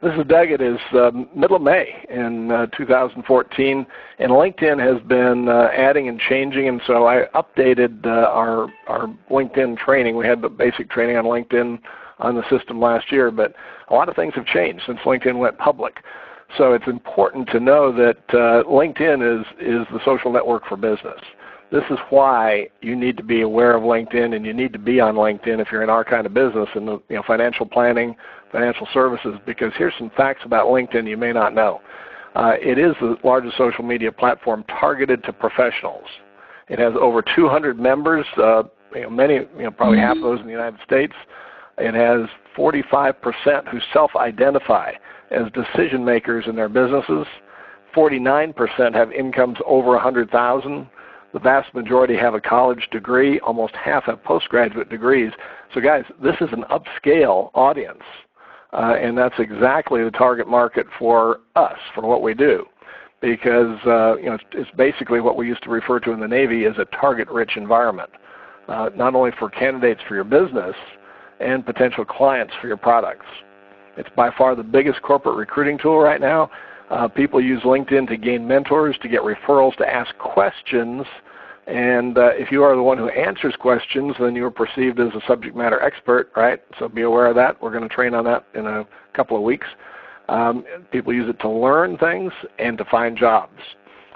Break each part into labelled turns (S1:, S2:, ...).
S1: This is Doug. It is middle of May in 2014, and LinkedIn has been adding and changing, and so I updated our LinkedIn training. We had the basic training on LinkedIn on the system last year, but a lot of things have changed since LinkedIn went public. So it's important to know that LinkedIn is the social network for business. This is why you need to be aware of LinkedIn, and you need to be on LinkedIn if you're in our kind of business in the financial planning, financial services, because here's some facts about LinkedIn you may not know. It is the largest social media platform targeted to professionals. It has over 200 members, probably half of those in the United States. It has 45% who self-identify as decision makers in their businesses. 49% have incomes over 100,000. The vast majority have a college degree. Almost half have postgraduate degrees. So guys, this is an upscale audience, and that's exactly the target market for us, for what we do, because it's basically what we used to refer to in the Navy as a target-rich environment, not only for candidates for your business and potential clients for your products. It's by far the biggest corporate recruiting tool right now. People use LinkedIn to gain mentors, to get referrals, to ask questions, and if you are the one who answers questions, then you are perceived as a subject matter expert, right? So be aware of that. We're going to train on that in a couple of weeks. People use it to learn things and to find jobs.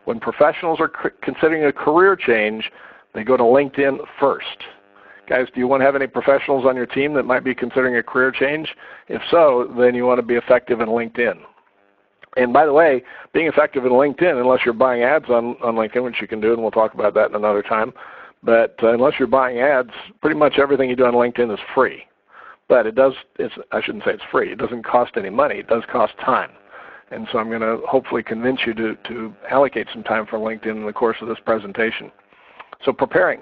S1: When professionals are considering a career change, they go to LinkedIn first. Guys, do you want to have any professionals on your team that might be considering a career change? If so, then you want to be effective in LinkedIn. And by the way, being effective in LinkedIn, unless you're buying ads on LinkedIn, which you can do, and we'll talk about that in another time, but unless you're buying ads, pretty much everything you do on LinkedIn is free. But I shouldn't say it's free. It doesn't cost any money. It does cost time. And so I'm going to hopefully convince you to allocate some time for LinkedIn in the course of this presentation. So preparing.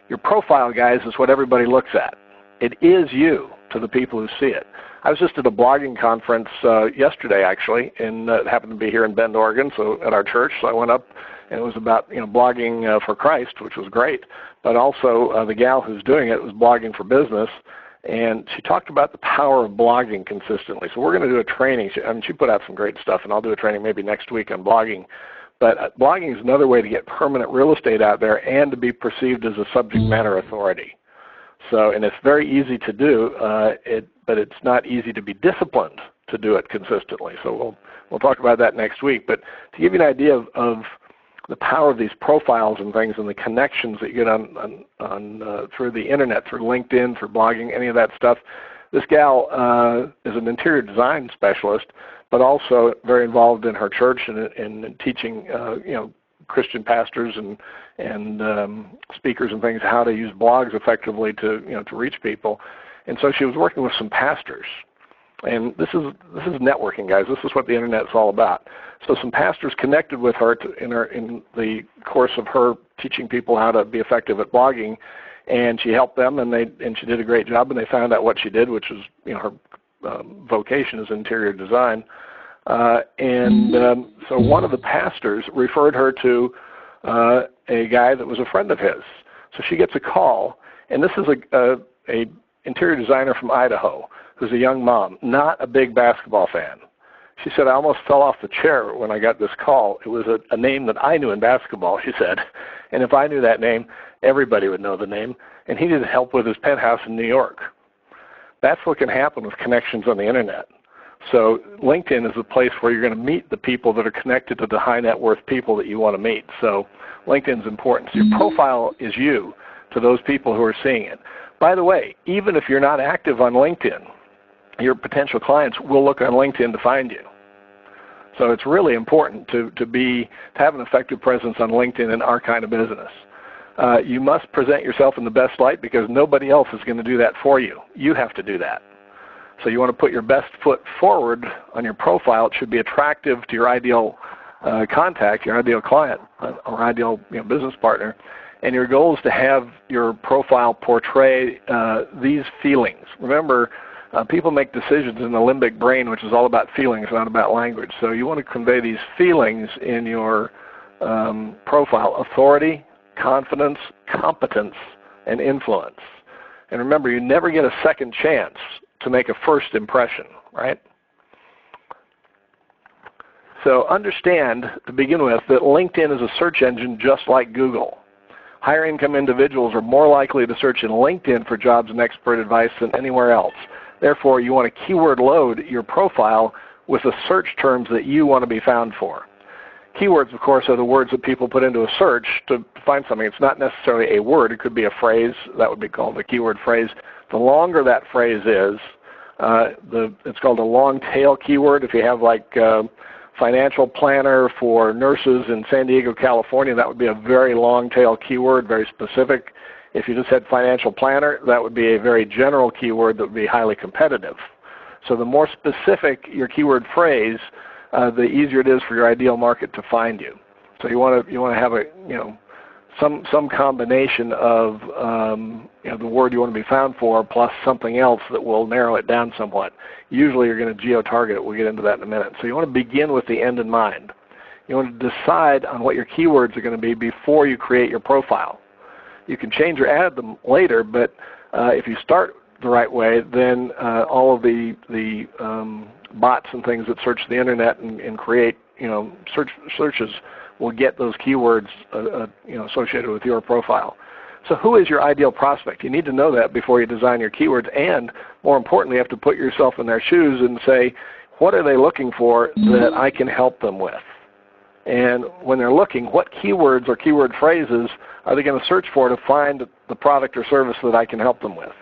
S1: Your profile, guys, is what everybody looks at. It is you to the people who see it. I was just at a blogging conference yesterday, actually, and it happened to be here in Bend, Oregon, so at our church. So I went up, and it was about blogging for Christ, which was great. But also the gal who's doing it was blogging for business, and she talked about the power of blogging consistently. So we're going to do a training. She put out some great stuff, and I'll do a training maybe next week on blogging. But blogging is another way to get permanent real estate out there and to be perceived as a subject matter authority. So, and it's very easy to do, but it's not easy to be disciplined to do it consistently. So we'll talk about that next week. But to give you an idea of the power of these profiles and things and the connections that you get on through the internet, through LinkedIn, through blogging, any of that stuff, this gal is an interior design specialist, but also very involved in her church and in teaching, Christian pastors and speakers and things how to use blogs effectively to reach people. And so she was working with some pastors, and this is networking, guys. This is what the internet's all about. So some pastors connected with her in the course of her teaching people how to be effective at blogging, and she helped them, and she did a great job. And they found out what she did, which was her vocation is interior design. So one of the pastors referred her to a guy that was a friend of his. So she gets a call, and this is a interior designer from Idaho who's a young mom, not a big basketball fan. She said, I almost fell off the chair when I got this call. It was a name that I knew in basketball, she said, and if I knew that name, everybody would know the name, and he needed help with his penthouse in New York. That's what can happen with connections on the internet. So LinkedIn is a place where you're going to meet the people that are connected to the high net worth people that you want to meet. So LinkedIn is important. So your profile is you to those people who are seeing it. By the way, even if you're not active on LinkedIn, your potential clients will look on LinkedIn to find you. So it's really important to have an effective presence on LinkedIn in our kind of business. You must present yourself in the best light because nobody else is going to do that for you. You have to do that. So you want to put your best foot forward on your profile. It should be attractive to your ideal contact, your ideal client, or ideal business partner. And your goal is to have your profile portray these feelings. Remember, people make decisions in the limbic brain, which is all about feelings, not about language. So you want to convey these feelings in your profile: authority, confidence, competence, and influence. And remember, you never get a second chance to make a first impression, right? So understand, to begin with, that LinkedIn is a search engine just like Google. Higher income individuals are more likely to search in LinkedIn for jobs and expert advice than anywhere else. Therefore, you want to keyword load your profile with the search terms that you want to be found for. Keywords, of course, are the words that people put into a search to find something. It's not necessarily a word. It could be a phrase. That would be called a keyword phrase. The longer that phrase is, it's called a long tail keyword. If you have like financial planner for nurses in San Diego, California, that would be a very long tail keyword, very specific. If you just had financial planner, that would be a very general keyword that would be highly competitive. So the more specific your keyword phrase, the easier it is for your ideal market to find you. So you want to have some combination of the word you want to be found for plus something else that will narrow it down somewhat. Usually you're going to geo-target it. We'll get into that in a minute. So you want to begin with the end in mind. You want to decide on what your keywords are going to be before you create your profile. You can change or add them later, but if you start the right way, then all of the bots and things that search the internet and create searches will get those keywords associated with your profile. So who is your ideal prospect? You need to know that before you design your keywords, and more importantly, you have to put yourself in their shoes and say, what are they looking for that I can help them with? And when they're looking, what keywords or keyword phrases are they going to search for to find the product or service that I can help them with?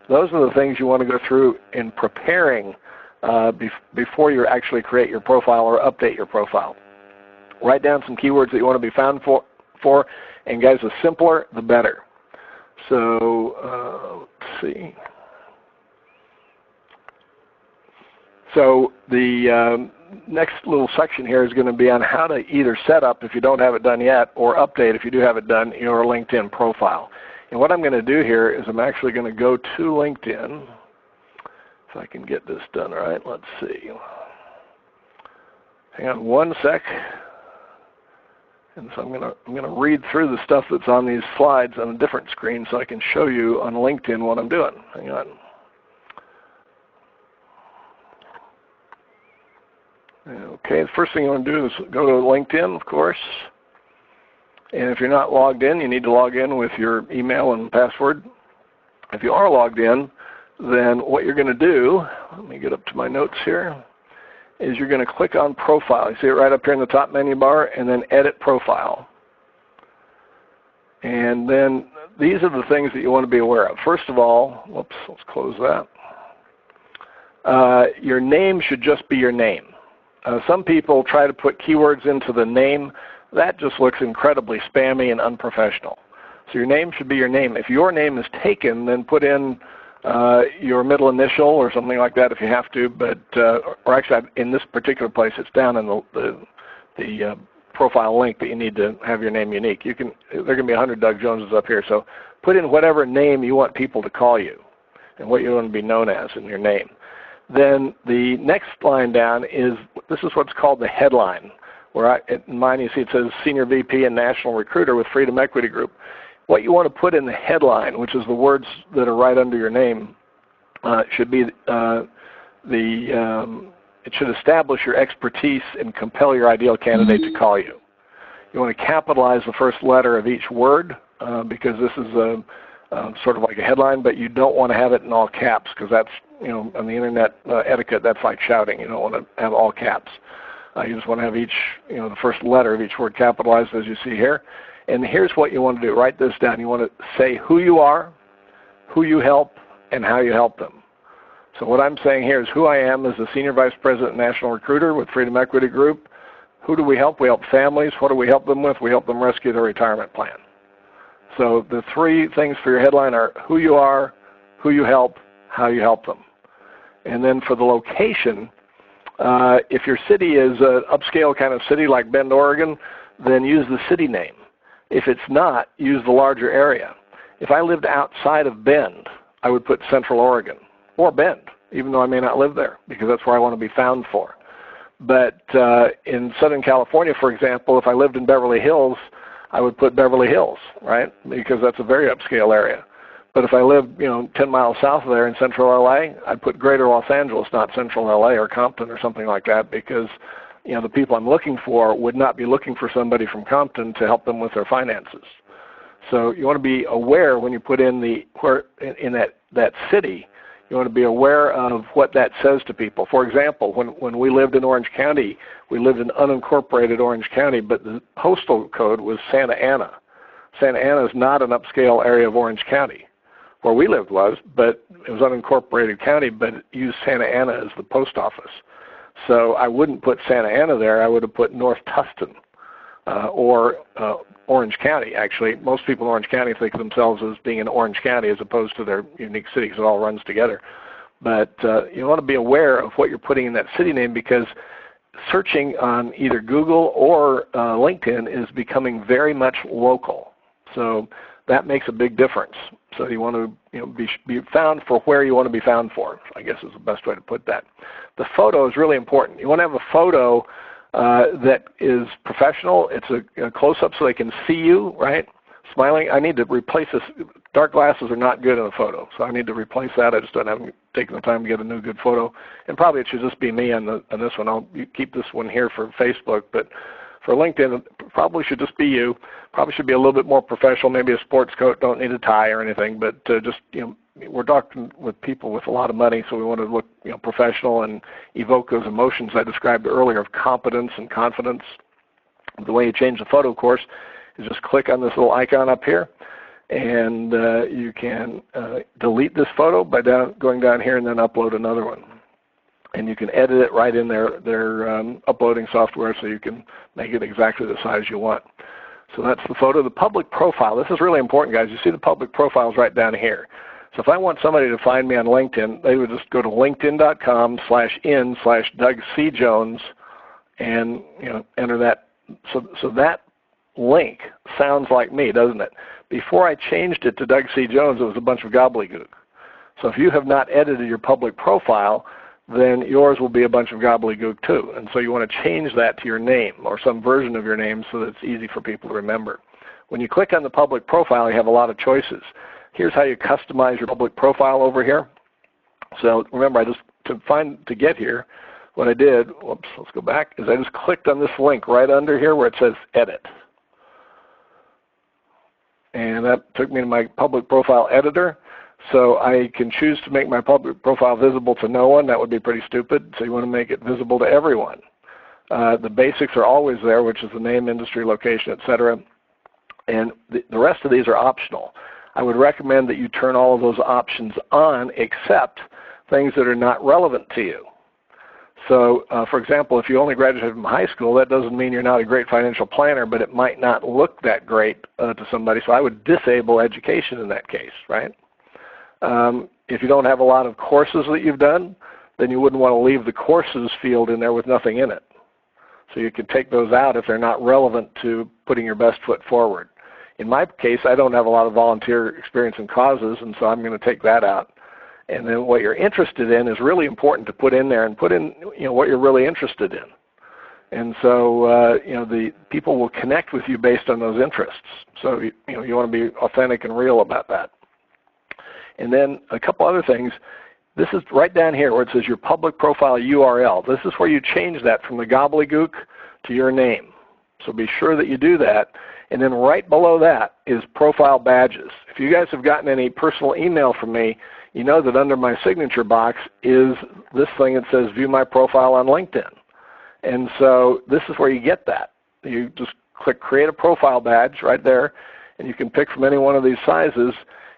S1: Those are the things you want to go through in preparing before you actually create your profile or update your profile. Write down some keywords that you want to be found for, and guys, the simpler, the better. So let's see. So the next little section here is going to be on how to either set up, if you don't have it done yet, or update, if you do have it done, your LinkedIn profile. And what I'm going to do here is I'm actually going to go to LinkedIn. If I can get this done right, let's see. Hang on one sec. And so I'm going to read through the stuff that's on these slides on a different screen so I can show you on LinkedIn what I'm doing. Hang on. Okay, the first thing you want to do is go to LinkedIn, of course. And if you're not logged in, you need to log in with your email and password. If you are logged in, then what you're going to do, let me get up to my notes here, is you're going to click on Profile. You see it right up here in the top menu bar, and then Edit Profile. And then these are the things that you want to be aware of. First of all, whoops, let's close that. Your name should just be your name. Some people try to put keywords into the name. That just looks incredibly spammy and unprofessional. So your name should be your name. If your name is taken, then put in your middle initial or something like that if you have to. But or actually, in this particular place, it's down in the profile link that you need to have your name unique. There are going to be 100 Doug Joneses up here. So put in whatever name you want people to call you and what you want to be known as in your name. Then the next line down is, this is what's called the headline, where in mine you see it says Senior VP and National Recruiter with Freedom Equity Group. What you want to put in the headline, which is the words that are right under your name, should be it should establish your expertise and compel your ideal candidate to call you. You want to capitalize the first letter of each word because this is sort of like a headline, but you don't want to have it in all caps because that's, on the internet etiquette, that's like shouting. You don't want to have all caps. You just want to have each, the first letter of each word capitalized, as you see here. And here's what you want to do. Write this down. You want to say who you are, who you help, and how you help them. So what I'm saying here is who I am as the Senior Vice President National Recruiter with Freedom Equity Group. Who do we help? We help families. What do we help them with? We help them rescue their retirement plan. So the three things for your headline are who you are, who you help, how you help them. And then for the location, if your city is an upscale kind of city like Bend, Oregon, then use the city name. If it's not, use the larger area. If I lived outside of Bend, I would put Central Oregon or Bend, even though I may not live there, because that's where I want to be found for. But in Southern California, for example, if I lived in Beverly Hills, I would put Beverly Hills, right? Because that's a very upscale area. But if I lived, 10 miles south of there in Central LA, I'd put Greater Los Angeles, not Central LA or Compton or something like that, because you know, the people I'm looking for would not be looking for somebody from Compton to help them with their finances. So you want to be aware when you put in that city, you want to be aware of what that says to people. For example, when we lived in Orange County, we lived in unincorporated Orange County, but the postal code was Santa Ana. Santa Ana is not an upscale area of Orange County. Where we lived was, but it was unincorporated county, but it used Santa Ana as the post office. So I wouldn't put Santa Ana there. I would have put North Tustin or Orange County. Actually, most people in Orange County think of themselves as being in Orange County as opposed to their unique city, because it all runs together. But you want to be aware of what you're putting in that city name, because searching on either Google or LinkedIn is becoming very much local. So that makes a big difference. So you want to be found for where you want to be found for, I guess is the best way to put that. The photo is really important. You want to have a photo that is professional. It's a close-up so they can see you, right? Smiling. I need to replace this. Dark glasses are not good in a photo, so I need to replace that. I just don't have taken the time to get a new good photo. And probably it should just be me on this one. I'll keep this one here for Facebook, but for LinkedIn, it probably should just be you. Probably should be a little bit more professional, maybe a sports coat, don't need a tie or anything, but just, we're talking with people with a lot of money, so we want to look, professional and evoke those emotions I described earlier of competence and confidence. The way you change the photo, of course, is just click on this little icon up here, and you can delete this photo by going down here and then upload another one. And you can edit it right in their uploading software, so you can make it exactly the size you want. So that's the photo. The public profile, this is really important, guys. You see the public profiles right down here. So if I want somebody to find me on LinkedIn, they would just go to linkedin.com/in/Doug C. Jones and enter that. So that link sounds like me, doesn't it? Before I changed it to Doug C. Jones, it was a bunch of gobbledygook. So if you have not edited your public profile, then yours will be a bunch of gobbledygook too. And so you want to change that to your name or some version of your name so that it's easy for people to remember. When you click on the public profile, you have a lot of choices. Here's how you customize your public profile over here. So remember, to get here, what I did, whoops, let's go back, is I just clicked on this link right under here where it says Edit. And that took me to my public profile editor. So I can choose to make my public profile visible to no one. That would be pretty stupid. So you want to make it visible to everyone. The basics are always there, which is the name, industry, location, etc. And the rest of these are optional. I would recommend that you turn all of those options on except things that are not relevant to you. So, for example, if you only graduated from high school, that doesn't mean you're not a great financial planner, but it might not look that great to somebody. So I would disable education in that case, right? If you don't have a lot of courses that you've done, then you wouldn't want to leave the courses field in there with nothing in it. So you can take those out if they're not relevant to putting your best foot forward. In my case, I don't have a lot of volunteer experience in causes, and so I'm going to take that out. And then what you're interested in is really important to put in there, and put in what you're really interested in. And so the people will connect with you based on those interests. So you want to be authentic and real about that. And then a couple other things. This is right down here where it says your public profile URL. This is where you change that from the gobbledygook to your name. So be sure that you do that. And then right below that is profile badges. If you guys have gotten any personal email from me, you know that under my signature box is this thing that says view my profile on LinkedIn. And so this is where you get that. You just click create a profile badge right there, and you can pick from any one of these sizes,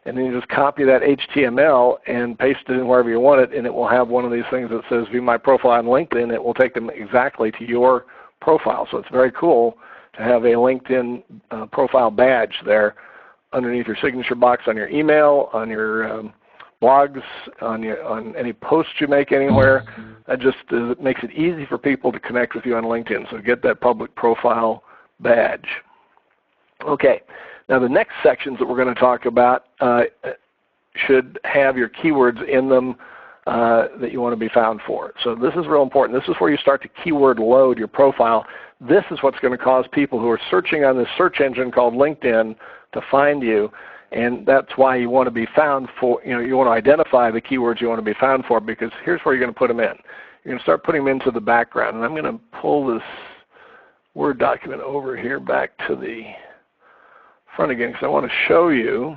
S1: and then you just copy that HTML and paste it in wherever you want it, and it will have one of these things that says view my profile on LinkedIn. It will take them exactly to your profile. So it's very cool to have a LinkedIn profile badge there underneath your signature box on your email, on your blogs, on any posts you make anywhere. That just makes it easy for people to connect with you on LinkedIn. So get that public profile badge. Okay. Now the next sections that we're going to talk about should have your keywords in them that you want to be found for. So this is real important. This is where you start to keyword load your profile. This is what's going to cause people who are searching on this search engine called LinkedIn to find you. And that's why you want to be found for, you want to identify the keywords you want to be found for, because here's where you're going to put them in. you're going to start putting them into the background. And I'm going to pull this Word document over here back to the front again because I want to show you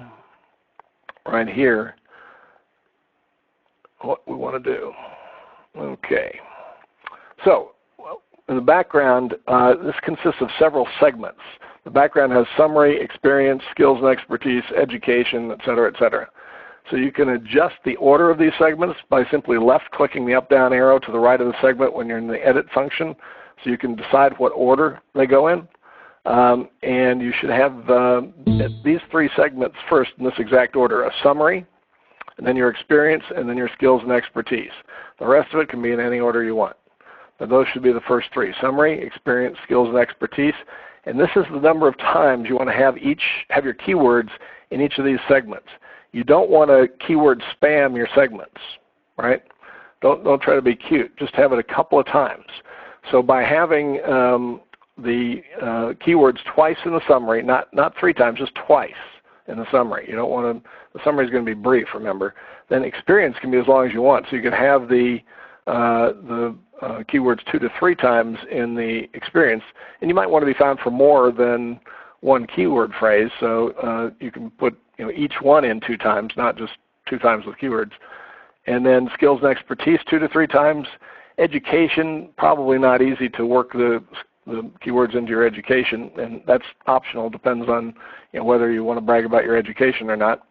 S1: right here what we want to do. Okay. So in the background, this consists of several segments. The background has summary, experience, skills and expertise, education, et cetera, et cetera. So you can adjust the order of these segments by simply left-clicking the up-down arrow to the right of the segment when you're in the edit function. So you can decide what order they go in. And you should have these three segments first in this exact order: a summary, and then your experience, and then your skills and expertise. The rest of it can be in any order you want. Now those should be the first three: summary, experience, skills, and expertise. And this is the number of times you want to have your keywords in each of these segments. You don't want to keyword spam your segments, right? Don't try to be cute. Just have it a couple of times. So by having the keywords twice in the summary, not three times, just twice in the summary. You don't want to. The summary is going to be brief, remember. Then experience can be as long as you want. So you can have the keywords 2 to 3 times in the experience, and you might want to be found for more than one keyword phrase. So you can put each one in 2 times, not just 2 times with keywords. And then skills and expertise 2 to 3 times. Education, probably not easy to work the keywords into your education, and that's optional. Depends on whether you want to brag about your education or not.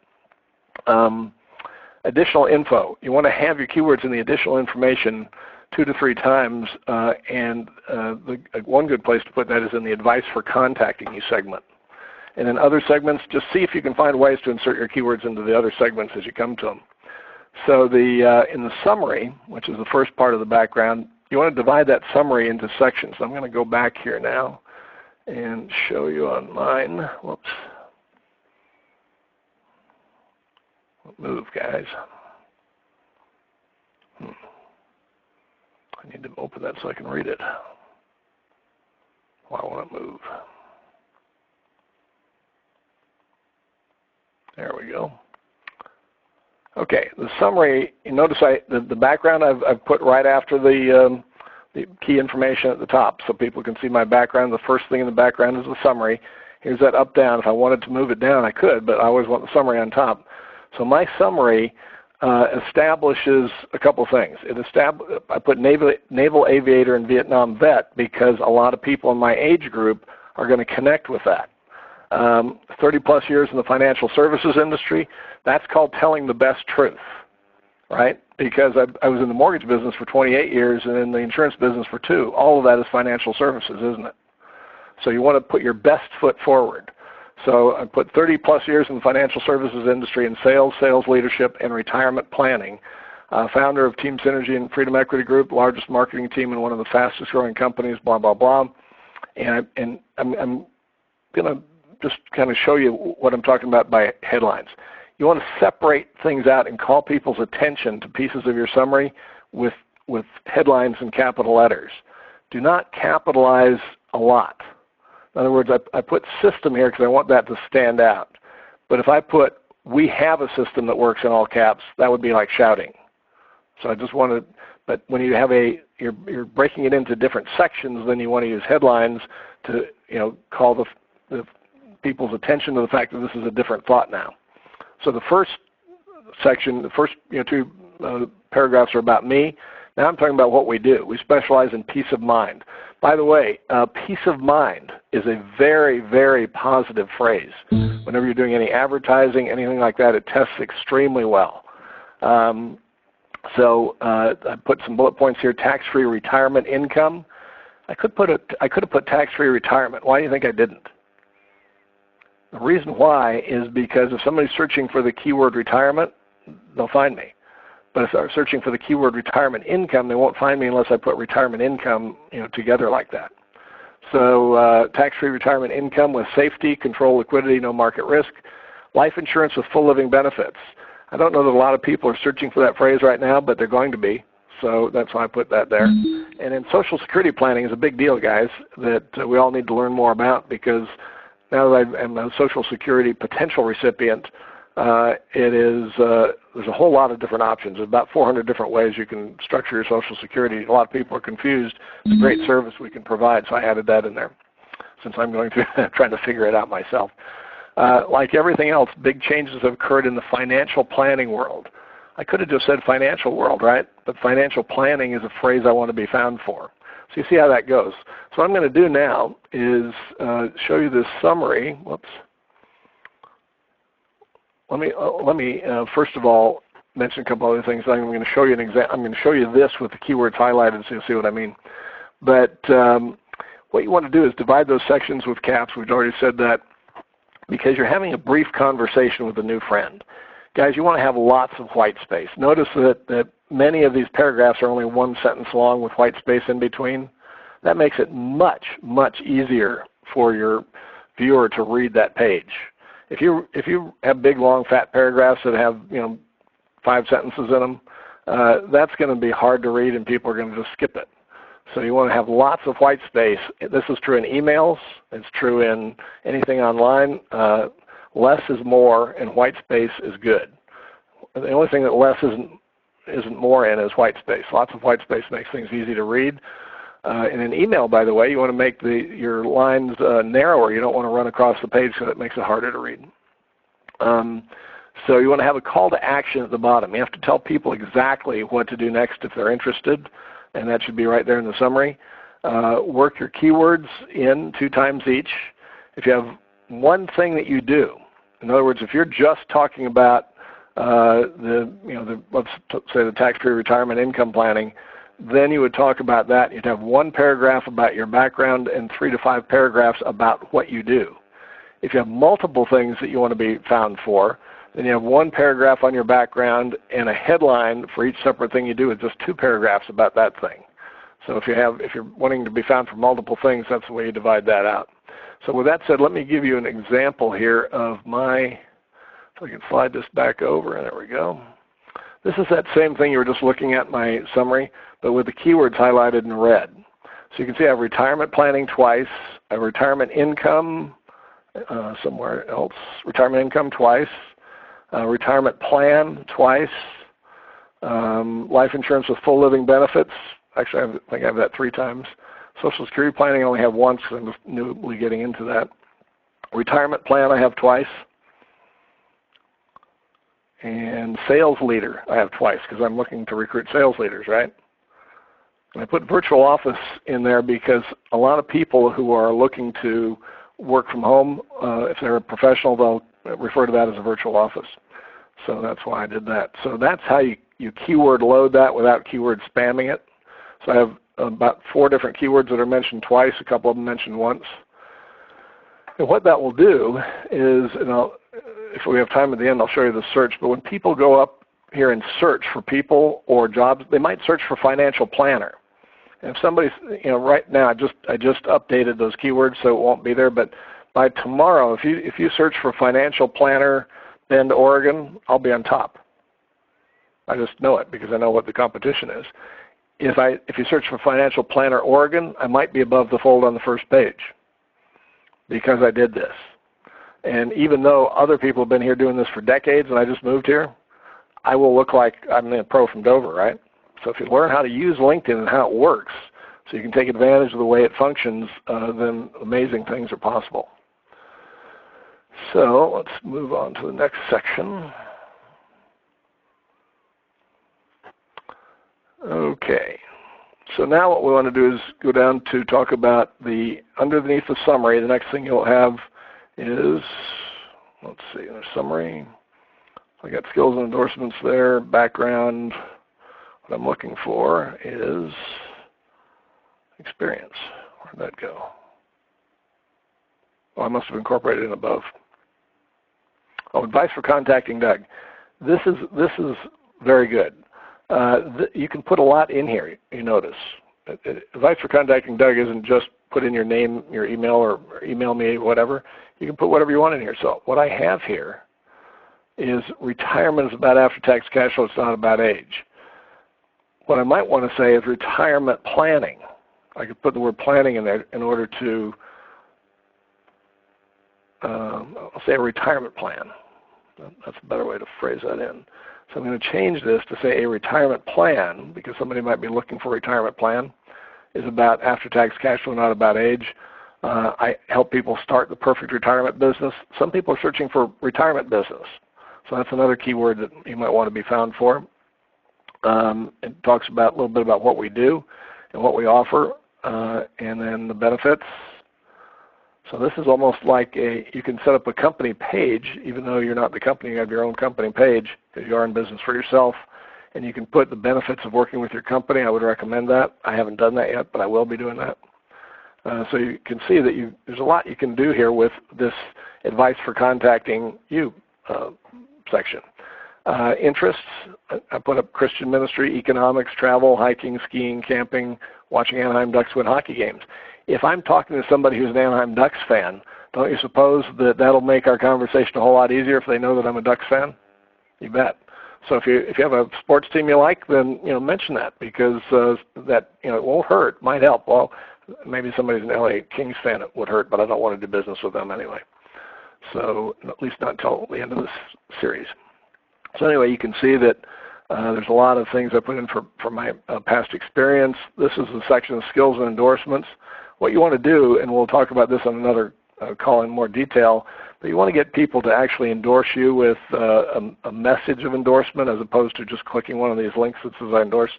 S1: Additional info. You want to have your keywords in the additional information 2 to 3 times, and one good place to put that is in the advice for contacting you segment. And in other segments, just see if you can find ways to insert your keywords into the other segments as you come to them. So in the summary, which is the first part of the background, you want to divide that summary into sections. I'm going to go back here now and show you on mine. Whoops. Move, guys. I need to open that so I can read it. Why won't it move? There we go. Okay, the summary, you notice the background I've put right after the key information at the top so people can see my background. The first thing in the background is the summary. Here's that up, down. If I wanted to move it down, I could, but I always want the summary on top. So my summary establishes a couple things. I put naval aviator and Vietnam vet because a lot of people in my age group are going to connect with that. 30 plus years in the financial services industry, that's called telling the best truth, right? Because I was in the mortgage business for 28 years and in the insurance business for 2. All of that is financial services, isn't it? So you want to put your best foot forward. So I put 30 plus years in the financial services industry in sales, sales leadership, and retirement planning. Founder of Team Synergy and Freedom Equity Group, largest marketing team and one of the fastest growing companies, blah, blah, blah. And I'm going to just kind of show you what I'm talking about by headlines. You want to separate things out and call people's attention to pieces of your summary with headlines in capital letters. Do not capitalize a lot. In other words, I put system here because I want that to stand out. But if I put we have a system that works in all caps, that would be like shouting. So I just want to, but when you have you're breaking it into different sections, then you want to use headlines to call the people's attention to the fact that this is a different thought now. So the first section, the first 2 paragraphs are about me. Now I'm talking about what we do. We specialize in peace of mind. By the way, peace of mind is a very, very positive phrase. Whenever you're doing any advertising, anything like that, it tests extremely well. So I put some bullet points here. Tax-free retirement income. I could have put tax-free retirement. Why do you think I didn't? The reason why is because if somebody's searching for the keyword retirement, they'll find me. But if they're searching for the keyword retirement income, they won't find me unless I put retirement income together like that. So tax-free retirement income with safety, control liquidity, no market risk. Life insurance with full living benefits. I don't know that a lot of people are searching for that phrase right now, but they're going to be. So that's why I put that there. And then Social Security planning is a big deal, guys, that we all need to learn more about because now that I'm a Social Security potential recipient, There's a whole lot of different options. There's about 400 different ways you can structure your Social Security. A lot of people are confused. It's a great service we can provide, so I added that in there since I'm going through trying to figure it out myself. Like everything else, big changes have occurred in the financial planning world. I could have just said financial world, right? But financial planning is a phrase I want to be found for. So you see how that goes. So what I'm going to do now is show you this summary. Whoops. Let me first of all mention a couple other things. I'm going to show you an example. I'm going to show you this with the keywords highlighted so you'll see what I mean. But what you want to do is divide those sections with caps. We've already said that because you're having a brief conversation with a new friend. Guys, you want to have lots of white space. Notice that many of these paragraphs are only one sentence long with white space in between. That makes it much, much easier for your viewer to read that page. If you have big, long, fat paragraphs that have 5 sentences in them, that's going to be hard to read and people are going to just skip it. So you want to have lots of white space. This is true in emails. It's true in anything online. Less is more, and white space is good. The only thing that less isn't more in is white space. Lots of white space makes things easy to read. In an email, by the way, you want to make your lines narrower. You don't want to run across the page so that makes it harder to read. So you want to have a call to action at the bottom. You have to tell people exactly what to do next if they're interested, and that should be right there in the summary. Work your keywords in 2 times each. If you have one thing that you do, in other words, if you're just talking about let's say the tax-free retirement income planning, then you would talk about that. You'd have 1 paragraph about your background and 3 to 5 paragraphs about what you do. If you have multiple things that you want to be found for, then you have 1 paragraph on your background and a headline for each separate thing you do with just 2 paragraphs about that thing. So if you're wanting to be found for multiple things, that's the way you divide that out. So with that said, let me give you an example here of if I can slide this back over, and there we go. This is that same thing you were just looking at, my summary, but with the keywords highlighted in red. So you can see I have retirement planning twice, I have retirement income somewhere else, retirement income twice, retirement plan twice, life insurance with full living benefits. Actually, I think I have that 3 times. Social Security planning I only have once because I'm just newly getting into that. Retirement plan I have twice. And sales leader I have twice because I'm looking to recruit sales leaders, right? And I put virtual office in there because a lot of people who are looking to work from home, if they're a professional, they'll refer to that as a virtual office. So that's why I did that. So that's how you keyword load that without keyword spamming it. So I have about 4 different keywords that are mentioned twice, a couple of them mentioned once. And what that will do is, if we have time at the end, I'll show you the search, but when people go up here and search for people or jobs, they might search for financial planner. And if somebody's, right now, I just updated those keywords so it won't be there, but by tomorrow, if you search for financial planner Bend, Oregon, I'll be on top. I just know it because I know what the competition is. If you search for financial planner Oregon, I might be above the fold on the first page because I did this. And even though other people have been here doing this for decades and I just moved here, I will look like I'm a pro from Dover, right? So if you learn how to use LinkedIn and how it works so you can take advantage of the way it functions, then amazing things are possible. So let's move on to the next section. Okay, so now what we want to do is go down to talk about underneath the summary. The next thing you'll have is, let's see, the summary. I got skills and endorsements there, background. What I'm looking for is experience. Where'd that go? Oh, I must have incorporated it above. Oh, advice for contacting Doug. This is very good. You can put a lot in here, you notice. Advice for contacting Doug isn't just put in your name, your email, or email me, whatever. You can put whatever you want in here. So what I have here is retirement is about after-tax cash flow. It's not about age. What I might want to say is retirement planning. I could put the word planning in there in order to, I'll say a retirement plan. That's a better way to phrase that in. So I'm going to change this to say a retirement plan, because somebody might be looking for a retirement plan. Is about after-tax cash flow, not about age. I help people start the perfect retirement business. Some people are searching for retirement business. So that's another keyword that you might want to be found for. It talks about a little bit about what we do and what we offer, and then the benefits. So this is almost like you can set up a company page, even though you're not the company, you have your own company page, because you are in business for yourself, and you can put the benefits of working with your company. I would recommend that. I haven't done that yet, but I will be doing that. So you can see that there's a lot you can do here with this advice for contacting you section. Interests, I put up Christian ministry, economics, travel, hiking, skiing, camping, watching Anaheim Ducks win hockey games. If I'm talking to somebody who's an Anaheim Ducks fan, don't you suppose that that'll make our conversation a whole lot easier if they know that I'm a Ducks fan? You bet. So if you have a sports team you like, then mention that, because that it won't hurt, might help. Well, maybe somebody's an LA Kings fan, it would hurt, but I don't want to do business with them anyway. So at least not until the end of this series. So anyway, you can see that there's a lot of things I put in for my past experience. This is the section of skills and endorsements. What you want to do, and we'll talk about this on another call in more detail, but you want to get people to actually endorse you with a message of endorsement, as opposed to just clicking one of these links that says I endorse.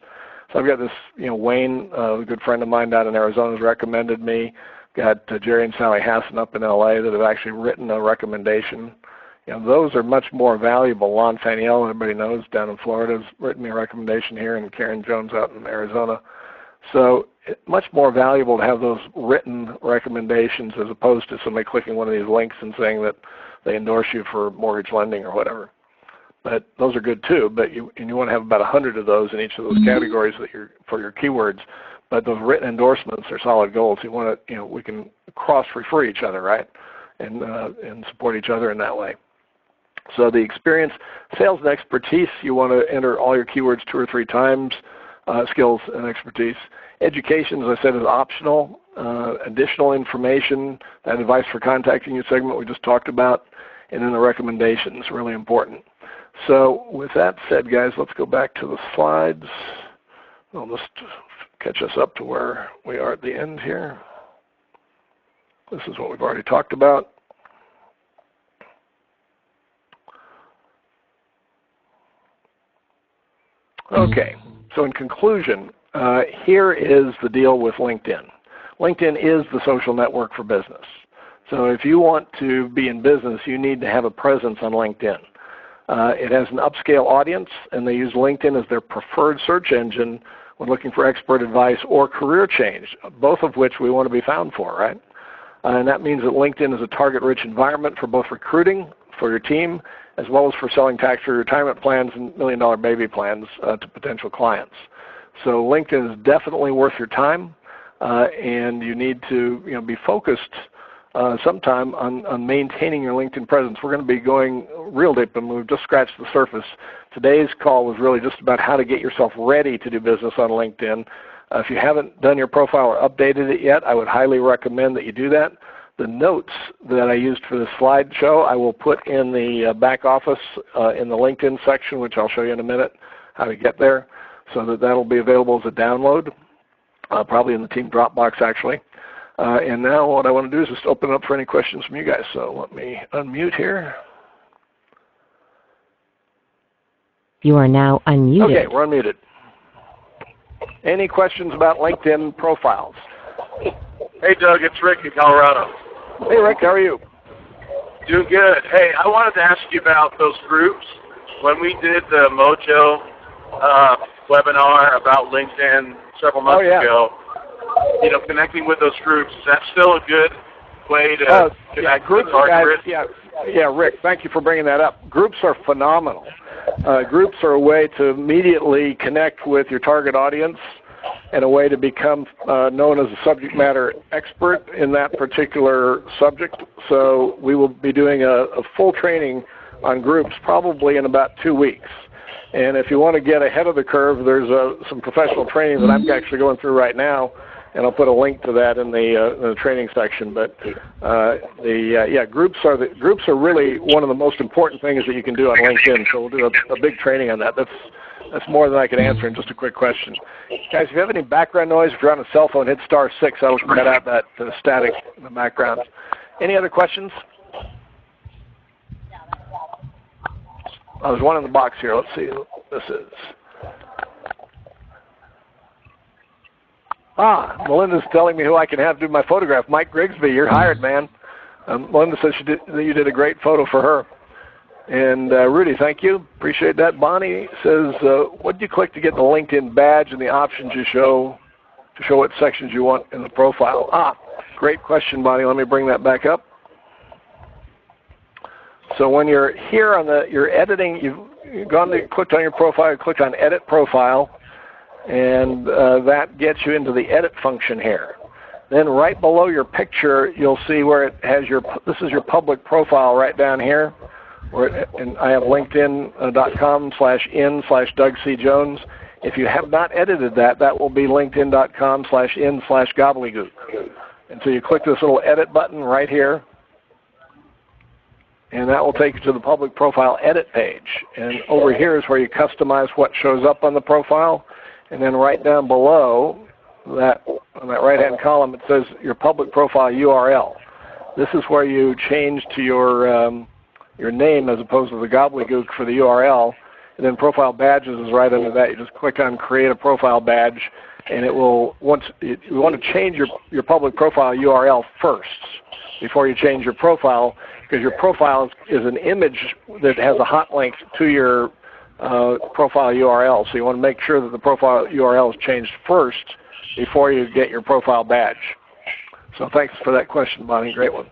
S1: So I've got this, Wayne, a good friend of mine down in Arizona, has recommended me. Got Jerry and Sally Hassan up in LA that have actually written a recommendation. Those are much more valuable. Lon Faniel, everybody knows, down in Florida, has written me a recommendation here, and Karen Jones out in Arizona. So it's much more valuable to have those written recommendations as opposed to somebody clicking one of these links and saying that they endorse you for mortgage lending or whatever. But those are good too, but you want to have about 100 of those in each of those categories for your keywords. But those written endorsements are solid goals. You want to, we can cross-refer each other, right, and support each other in that way. So the experience, sales and expertise, you want to enter all your keywords 2 or 3 times, skills and expertise. Education, as I said, is optional. Additional information, that advice for contacting you segment we just talked about, and then the recommendations, really important. So with that said, guys, let's go back to the slides. I'll just catch us up to where we are at the end here. This is what we've already talked about. Okay, so in conclusion, here is the deal with LinkedIn. LinkedIn is the social network for business. So if you want to be in business, you need to have a presence on LinkedIn. It has an upscale audience, and they use LinkedIn as their preferred search engine when looking for expert advice or career change, both of which we want to be found for, right? And that means that LinkedIn is a target-rich environment for both recruiting for your team, as well as for selling tax-free retirement plans and million-dollar baby plans to potential clients. So LinkedIn is definitely worth your time, and you need to be focused sometime on maintaining your LinkedIn presence. We're going to be going real deep, and we've just scratched the surface. Today's call was really just about how to get yourself ready to do business on LinkedIn. If you haven't done your profile or updated it yet, I would highly recommend that you do that. The notes that I used for this slideshow I will put in the back office in the LinkedIn section, which I'll show you in a minute how to get there, so that that'll be available as a download, probably in the team Dropbox actually. And now what I want to do is just open it up for any questions from you guys. So let me unmute here.
S2: You are now unmuted.
S1: Okay, we're unmuted. Any questions about LinkedIn profiles?
S3: Hey, Doug, it's Rick in Colorado.
S1: Hey, Rick, how are you?
S3: Doing good. Hey, I wanted to ask you about those groups. When we did the Mojo webinar about LinkedIn several months ago, connecting with those groups, is that still a good way to connect with target?
S1: Yeah, Rick, thank you for bringing that up. Groups are phenomenal. Groups are a way to immediately connect with your target audience and a way to become known as a subject matter expert in that particular subject. So we will be doing a full training on groups probably in about 2 weeks. And if you want to get ahead of the curve, there's some professional training that I'm actually going through right now and I'll put a link to that in the training section. But groups are really one of the most important things that you can do on LinkedIn. So we'll do a big training on that. That's more than I can answer in just a quick question. Guys, if you have any background noise, if you're on a cell phone, hit *6. That'll cut out that static in the background. Any other questions? Oh, there's one in the box here. Let's see who this is. Melinda's telling me who I can have do my photograph. Mike Grigsby, you're hired, man. Melinda says that you did a great photo for her. And Rudy, thank you. Appreciate that. Bonnie says, what do you click to get the LinkedIn badge and the options you show to show what sections you want in the profile? Great question, Bonnie. Let me bring that back up. So when you're here on you're editing, you've clicked on your profile, clicked on Edit Profile, and that gets you into the Edit function here. Then right below your picture, you'll see where it has this is your public profile right down here. And I have linkedin.com/in/Doug C. Jones. If you have not edited that, that will be linkedin.com/in/gobbledygook. And so you click this little edit button right here, and that will take you to the public profile edit page. And over here is where you customize what shows up on the profile. And then right down below that, on that right-hand column, it says your public profile URL. This is where you change to your name as opposed to the gobbledygook for the URL, and then profile badges is right under that. You just click on create a profile badge, and it will, you want to change your public profile URL first before you change your profile, because your profile is an image that has a hot link to your profile URL. So you want to make sure that the profile URL is changed first before you get your profile badge. So thanks for that question, Bonnie. Great one.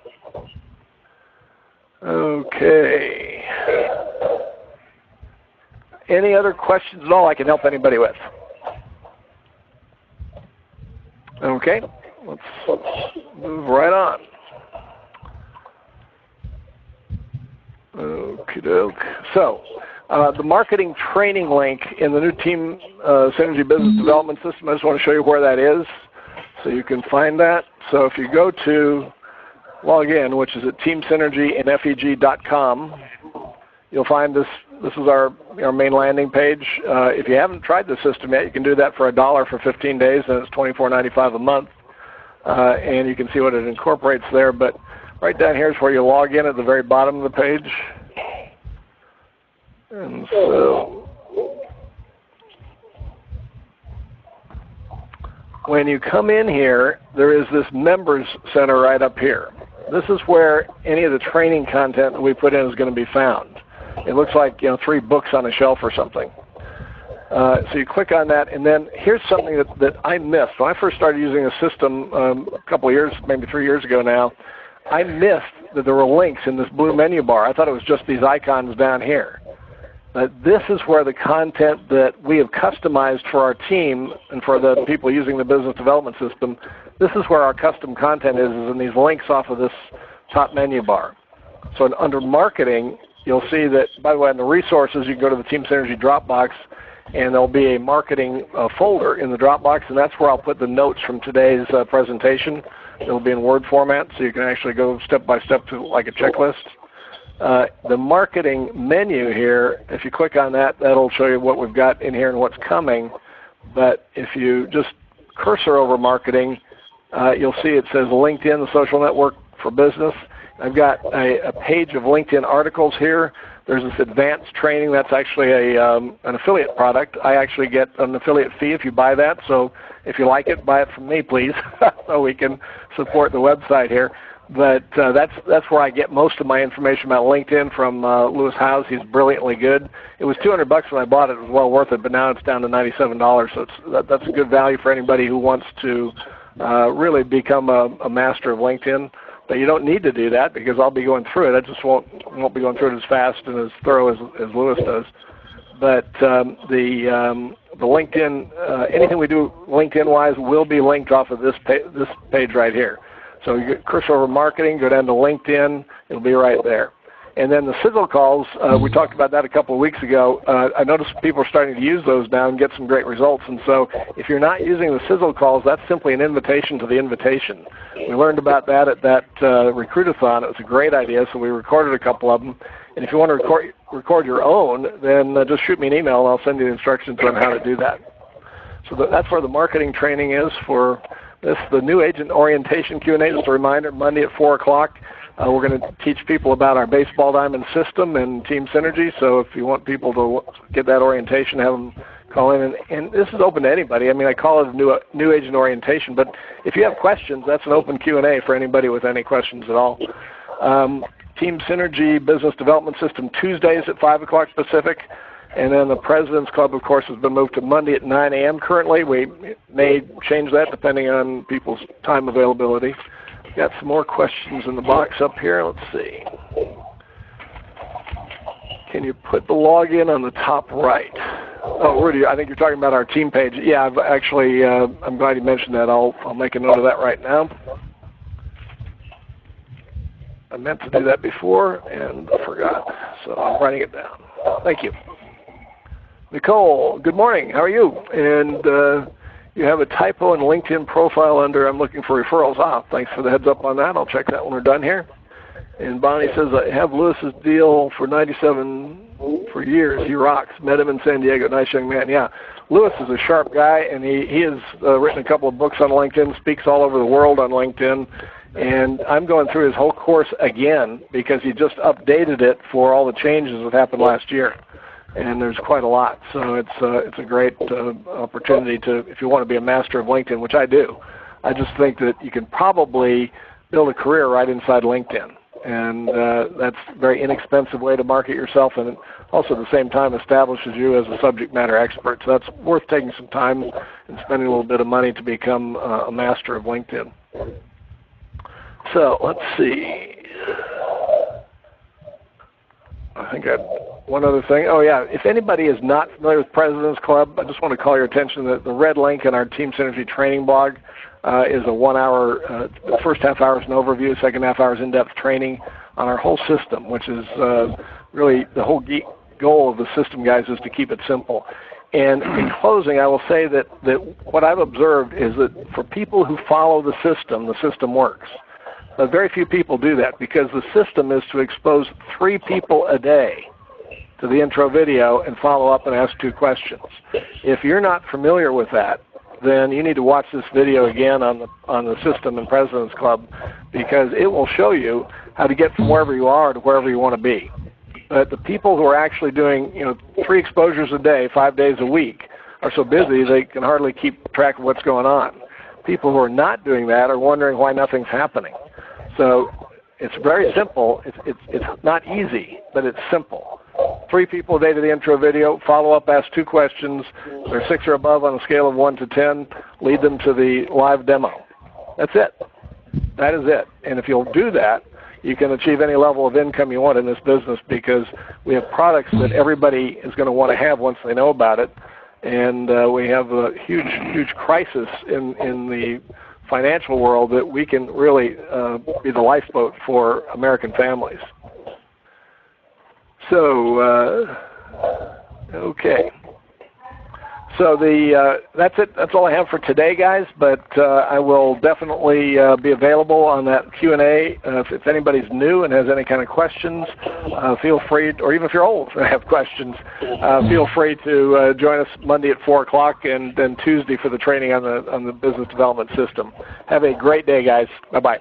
S1: Okay. Any other questions at all I can help anybody with? Okay. Let's move right on. Okie doke. So, the marketing training link in the new Team Synergy Business Development System, I just want to show you where that is so you can find that. So if you go to log in, which is at teamsynergyandfeg.com, you'll find this. This is our main landing page. If you haven't tried the system yet, you can do that for $1 for 15 days, and it's $24.95 a month. And you can see what it incorporates there. But right down here is where you log in at the very bottom of the page. And so when you come in here, there is this Members Center right up here. This is where any of the training content that we put in is going to be found. It looks like 3 books on a shelf or something. So you click on that, and then here's something that I missed. When I first started using the system a couple of years, maybe 3 years ago now, I missed that there were links in this blue menu bar. I thought it was just these icons down here. But this is where the content that we have customized for our team and for the people using the business development system, this is where our custom content is in these links off of this top menu bar. So under marketing, you'll see that, by the way, in the resources, you can go to the Team Synergy Dropbox, and there'll be a marketing folder in the Dropbox, and that's where I'll put the notes from today's presentation. It'll be in Word format, so you can actually go step by step to like a checklist. The marketing menu here, if you click on that, that'll show you what we've got in here and what's coming. But if you just cursor over marketing, you'll see it says LinkedIn, the social network for business. I've got a page of LinkedIn articles here. There's this advanced training that's actually an affiliate product. I actually get an affiliate fee if you buy that. So if you like it, buy it from me, please, so we can support the website here. But that's where I get most of my information about LinkedIn from Lewis Howes. He's brilliantly good. It was $200 when I bought it. It was well worth it, but now it's down to $97. So that's a good value for anybody who wants to really become a master of LinkedIn. But you don't need to do that because I'll be going through it. I just won't be going through it as fast and as thorough as Lewis does. But the LinkedIn, anything we do LinkedIn-wise will be linked off of this page right here. So you cursor over marketing, go down to LinkedIn, it'll be right there. And then the sizzle calls, we talked about that a couple of weeks ago. I noticed people are starting to use those now and get some great results. And so if you're not using the sizzle calls, that's simply an invitation to the invitation. We learned about that at that Recruitathon. It was a great idea, so we recorded a couple of them. And if you want to record your own, then just shoot me an email and I'll send you the instructions on how to do that. So that's where the marketing training is for this. The new agent orientation Q&A, just a reminder, Monday at 4 o'clock. We're going to teach people about our baseball diamond system and Team Synergy. So if you want people to get that orientation, have them call in. And this is open to anybody. I mean, I call it a new agent orientation. But if you have questions, that's an open Q&A for anybody with any questions at all. Team Synergy Business Development System Tuesdays at 5 o'clock Pacific. And then the President's Club, of course, has been moved to Monday at 9 a.m. currently. We may change that depending on people's time availability. Got some more questions in the box up here. Let's see. Can you put the login on the top right? Oh, Rudy, I think you're talking about our team page. Yeah, I've actually, I'm glad you mentioned that. I'll make a note of that right now. I meant to do that before and forgot, so I'm writing it down. Thank you. Nicole, good morning. How are you? And you have a typo in LinkedIn profile under I'm looking for referrals. Thanks for the heads up on that. I'll check that when we're done here. And Bonnie says, I have Lewis's deal for 97 for years. He rocks. Met him in San Diego. Nice young man. Yeah, Lewis is a sharp guy, and he has written a couple of books on LinkedIn, speaks all over the world on LinkedIn. And I'm going through his whole course again because he just updated it for all the changes that happened last year. And there's quite a lot. So it's a great opportunity to, if you want to be a master of LinkedIn, which I do. I just think that you can probably build a career right inside LinkedIn. And that's a very inexpensive way to market yourself, and also at the same time establishes you as a subject matter expert. So that's worth taking some time and spending a little bit of money to become a master of LinkedIn. So let's see. I think I had one other thing. Oh, yeah. If anybody is not familiar with President's Club, I just want to call your attention that the red link in our Team Synergy training blog is a 1 hour, the first half hour is an overview, second half hour is in-depth training on our whole system, which is really the whole goal of the system, guys, is to keep it simple. And in closing, I will say that what I've observed is that for people who follow the system works. But very few people do that because the system is to expose 3 people a day to the intro video and follow up and ask 2 questions. If you're not familiar with that, then you need to watch this video again on the system and President's Club, because it will show you how to get from wherever you are to wherever you want to be. But the people who are actually doing 3 exposures a day, 5 days a week, are so busy they can hardly keep track of what's going on. People who are not doing that are wondering why nothing's happening. So it's very simple. It's not easy, but it's simple. 3 people a day to the intro video, follow up, ask 2 questions. If they're 6 or above on a scale of 1 to 10, lead them to the live demo. That's it. That is it. And if you'll do that, you can achieve any level of income you want in this business, because we have products that everybody is going to want to have once they know about it. And we have a huge crisis in the financial world that we can really be the lifeboat for American families. So, okay. So that's it. That's all I have for today, guys. But I will definitely be available on that Q&A. If anybody's new and has any kind of questions, feel free, or even if you're old and have questions, feel free to join us Monday at 4 o'clock and then Tuesday for the training on the business development system. Have a great day, guys. Bye-bye.